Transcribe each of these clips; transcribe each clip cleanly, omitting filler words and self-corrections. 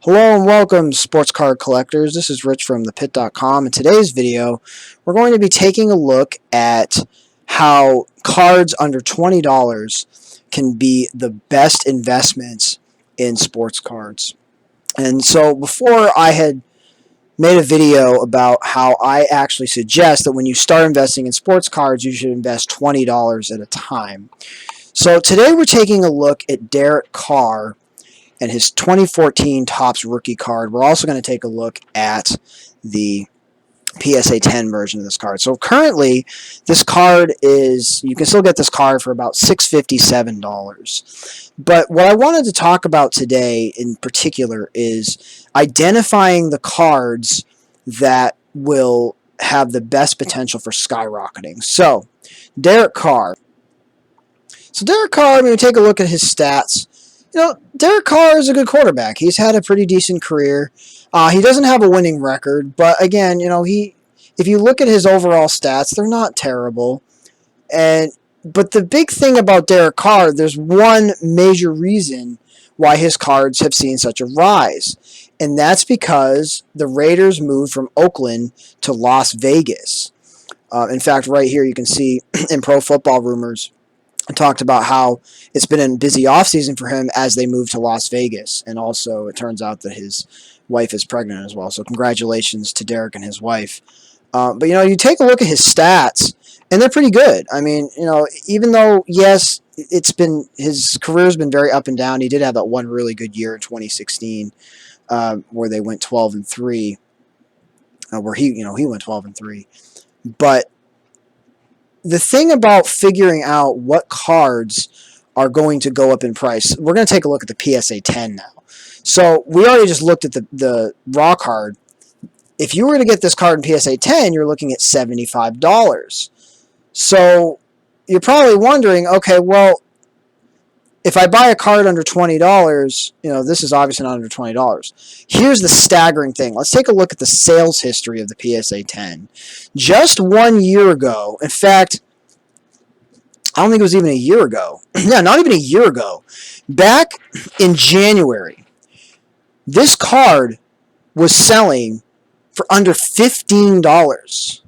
Hello and welcome, sports card collectors. This is Rich from thepit.com. In today's video, we're going to be taking a look at how cards under $20 can be the best investments in sports cards. And so before I had made a video about how I actually suggest that when you start investing in sports cards, you should invest $20 at a time. So today we're taking a look at Derek Carr and his 2014 Topps rookie card. We're also going to take a look at the PSA 10 version of this card. So currently, this card is, you can still get this card for about $657. But what I wanted to talk about today in particular is identifying the cards that will have the best potential for skyrocketing. So, Derek Carr. I mean, take a look at his stats. Derek Carr is a good quarterback. He's had a pretty decent career. He doesn't have a winning record, but again, if you look at his overall stats, they're not terrible. But the big thing about Derek Carr, there's one major reason why his cards have seen such a rise, and that's because the Raiders moved from Oakland to Las Vegas. In fact, right here you can see in Pro Football Rumors, talked about how it's been a busy offseason for him as they move to Las Vegas. And also, it turns out that his wife is pregnant as well. So congratulations to Derek and his wife. But, you take a look at his stats, and they're pretty good. I mean, even though, yes, his career's been very up and down. He did have that one really good year in 2016 where they went 12-3, where he went 12-3. But the thing about figuring out what cards are going to go up in price, we're going to take a look at the PSA 10 now. So we already just looked at the raw card. If you were to get this card in PSA 10, you're looking at $75. So you're probably wondering, okay, well, if I buy a card under $20, this is obviously not under $20. Here's the staggering thing. Let's take a look at the sales history of the PSA 10. Just 1 year ago, in fact, I don't think it was even a year ago. Yeah, not even a year ago. Back in January, this card was selling for under $15.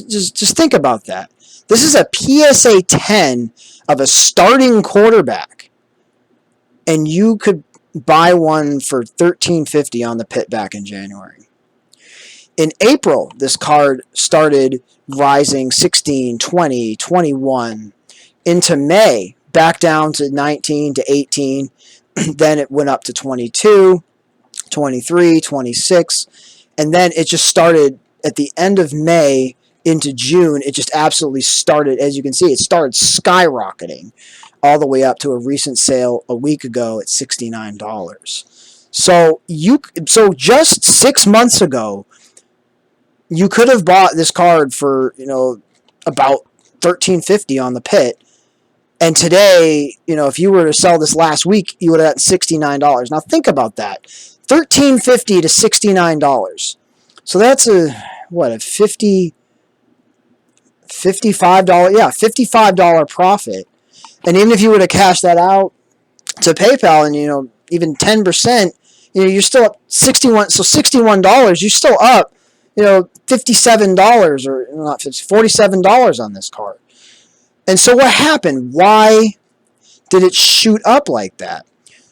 Just think about that. This is a PSA 10 of a starting quarterback, and you could buy one for $13.50 on the pit back in January. In April, this card started rising 16, 20, 21. Into May, back down to 19 to 18. Then it went up to 22, 23, 26. And then it just started at the end of May into June. It just absolutely started, as you can see, it started skyrocketing all the way up to a recent sale a week ago at $69. So just 6 months ago, you could have bought this card for, about $13.50 on the pit. And today, if you were to sell this last week, you would have gotten $69. Now think about that. $13.50 to $69. So that's a $55, $55 profit. And even if you were to cash that out to PayPal and, even 10%, you're still up 61. So $61, you're still up, $57 or not $47 on this card. And so what happened? Why did it shoot up like that?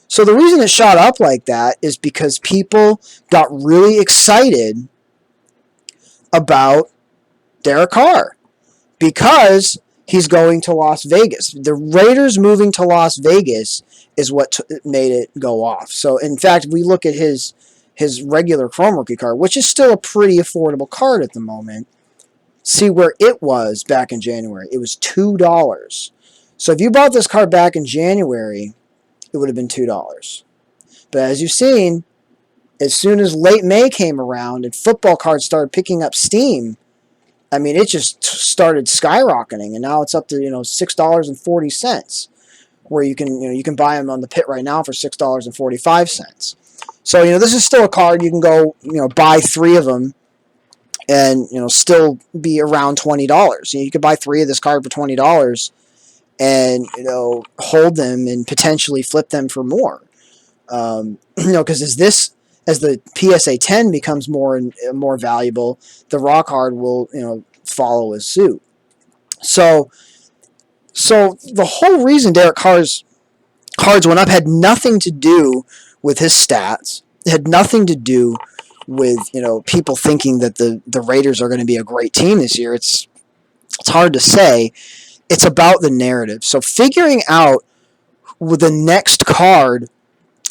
So the reason it shot up like that is because people got really excited about Derek Carr because he's going to Las Vegas. The Raiders moving to Las Vegas is what made it go off. So, in fact, we look at his regular Chrome Rookie card, which is still a pretty affordable card at the moment. See where it was back in January. It was $2. So if you bought this card back in January, it would have been $2. But as you've seen, as soon as late May came around and football cards started picking up steam, I mean, it just started skyrocketing, and now it's up to $6.40, where you can buy them on the pit right now for $6.45. So this is still a card you can go buy 3 of them, and still be around $20. You could buy 3 of this card for $20, and hold them and potentially flip them for more. Because as the PSA 10 becomes more and more valuable, the raw card will follow as suit. So the whole reason Derek Carr's cards went up had nothing to do with his stats. It had nothing to do with people thinking that the Raiders are going to be a great team this year. It's hard to say. It's about the narrative. So figuring out with the next card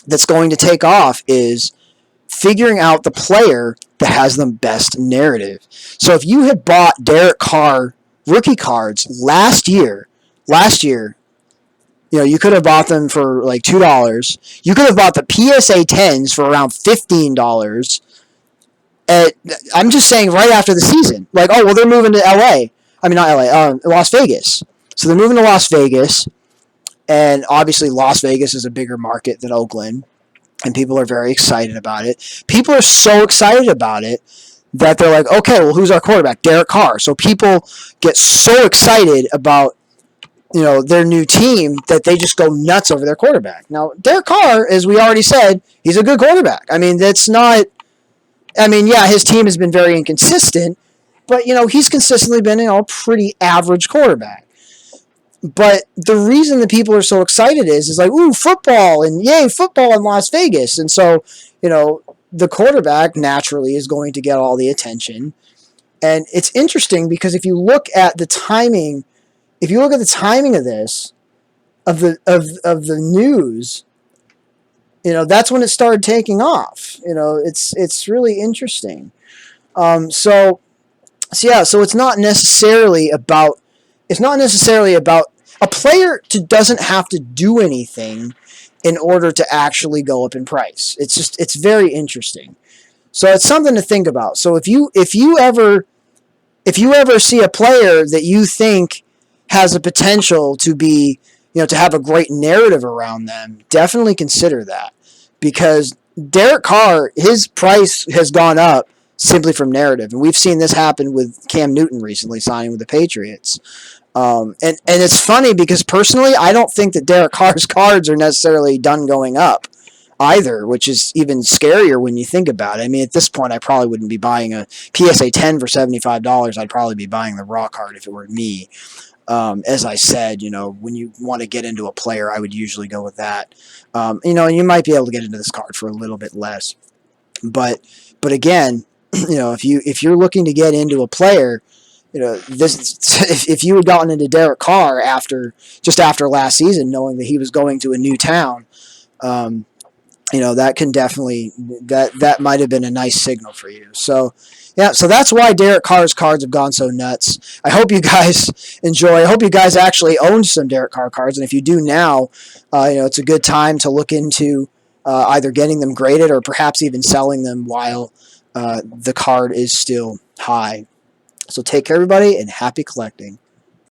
that's going to take off is figuring out the player that has the best narrative. So if you had bought Derek Carr rookie cards last year, you could have bought them for like $2. You could have bought the PSA 10s for around $15. I'm just saying right after the season. Like, oh, well, they're moving to LA. I mean, not LA, Las Vegas. So they're moving to Las Vegas. And obviously Las Vegas is a bigger market than Oakland. And people are very excited about it. People are so excited about it that they're like, okay, well, who's our quarterback? Derek Carr. So people get so excited about their new team that they just go nuts over their quarterback. Now, Derek Carr, as we already said, he's a good quarterback. I mean, yeah, his team has been very inconsistent, but, he's consistently been a pretty average quarterback. But the reason that people are so excited is like, ooh, football, and yay, football in Las Vegas. And so, the quarterback naturally is going to get all the attention. And it's interesting because if you look at the timing of this, of the news, that's when it started taking off. It's really interesting. So it's not necessarily about a player doesn't have to do anything in order to actually go up in price. It's very interesting. So it's something to think about. So if you ever see a player that you think has a potential to be, to have a great narrative around them, definitely consider that. Because Derek Carr, his price has gone up simply from narrative. And we've seen this happen with Cam Newton recently signing with the Patriots. And it's funny because personally, I don't think that Derek Carr's cards are necessarily done going up either, which is even scarier when you think about it. I mean, at this point, I probably wouldn't be buying a PSA 10 for $75. I'd probably be buying the raw card if it were me. As I said, when you want to get into a player, I would usually go with that. And you might be able to get into this card for a little bit less. But again, if you're looking to get into a player, if you had gotten into Derek Carr after last season, knowing that he was going to a new town, that can definitely that might have been a nice signal for you. So that's why Derek Carr's cards have gone so nuts. I hope you guys enjoy. I hope you guys actually own some Derek Carr cards, and if you do now, it's a good time to look into either getting them graded or perhaps even selling them while the card is still high. So take care, everybody, and happy collecting.